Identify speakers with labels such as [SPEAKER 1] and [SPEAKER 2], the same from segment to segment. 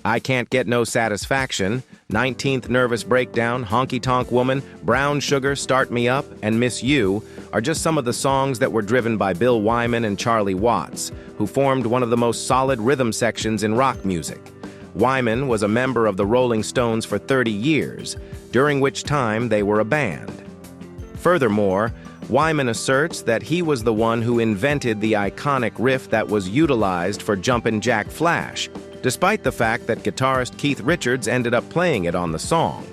[SPEAKER 1] I Can't Get No Satisfaction, 19th Nervous Breakdown, Honky Tonk Woman, Brown Sugar, Start Me Up, and Miss You are just some of the songs that were driven by Bill Wyman and Charlie Watts, who formed one of the most solid rhythm sections in rock music. Wyman was a member of the Rolling Stones for 30 years, during which time they were a band. Furthermore, Wyman asserts that he was the one who invented the iconic riff that was utilized for Jumpin' Jack Flash, despite the fact that guitarist Keith Richards ended up playing it on the song.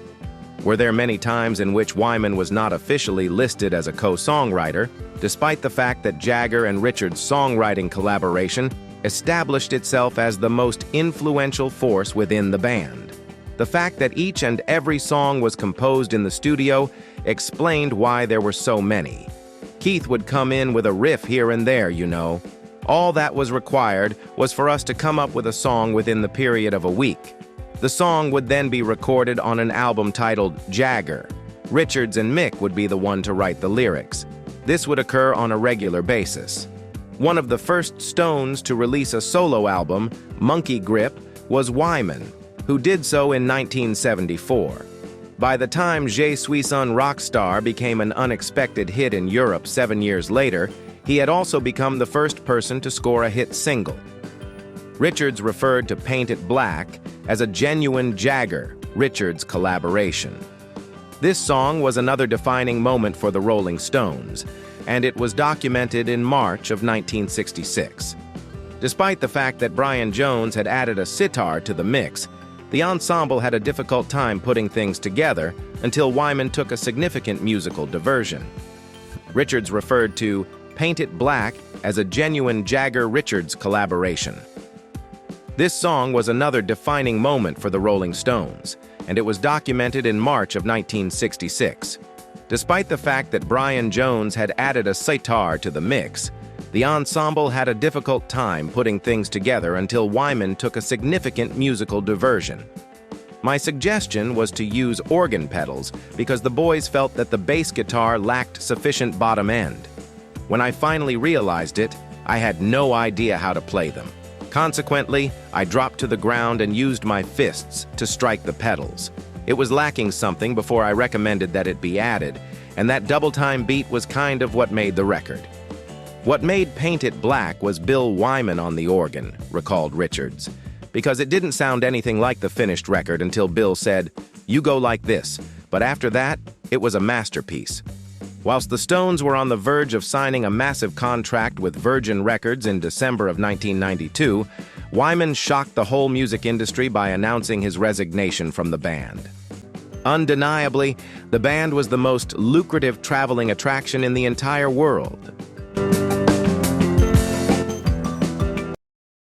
[SPEAKER 1] Were there many times in which Wyman was not officially listed as a co-songwriter, despite the fact that Jagger and Richards' songwriting collaboration established itself as the most influential force within the band. The fact that each and every song was composed in the studio explained why there were so many. Keith would come in with a riff here and there, you know. All that was required was for us to come up with a song within the period of a week. The song would then be recorded on an album titled Jagger. Richards and Mick would be the one to write the lyrics. This would occur on a regular basis. One of the first Stones to release a solo album, Monkey Grip, was Wyman, who did so in 1974. By the time Je Suis Un Rockstar became an unexpected hit in Europe 7 years later, he had also become the first person to score a hit single. Richards referred to Paint It Black as a genuine Jagger-Richards collaboration. This song was another defining moment for the Rolling Stones, and it was documented in March of 1966. Despite the fact that Brian Jones had added a sitar to the mix, the ensemble had a difficult time putting things together until Wyman took a significant musical diversion. Richards referred to Paint It Black as a genuine Jagger-Richards collaboration. This song was another defining moment for the Rolling Stones, and it was documented in March of 1966. Despite the fact that Brian Jones had added a sitar to the mix, the ensemble had a difficult time putting things together until Wyman took a significant musical diversion. My suggestion was to use organ pedals because the boys felt that the bass guitar lacked sufficient bottom end. When I finally realized it, I had no idea how to play them. Consequently, I dropped to the ground and used my fists to strike the pedals. It was lacking something before I recommended that it be added, and that double-time beat was kind of what made the record. What made Paint It Black was Bill Wyman on the organ, recalled Richards, because it didn't sound anything like the finished record until Bill said, "You go like this," but after that, it was a masterpiece. Whilst the Stones were on the verge of signing a massive contract with Virgin Records in December of 1992, Wyman shocked the whole music industry by announcing his resignation from the band. Undeniably, the band was the most lucrative traveling attraction in the entire world.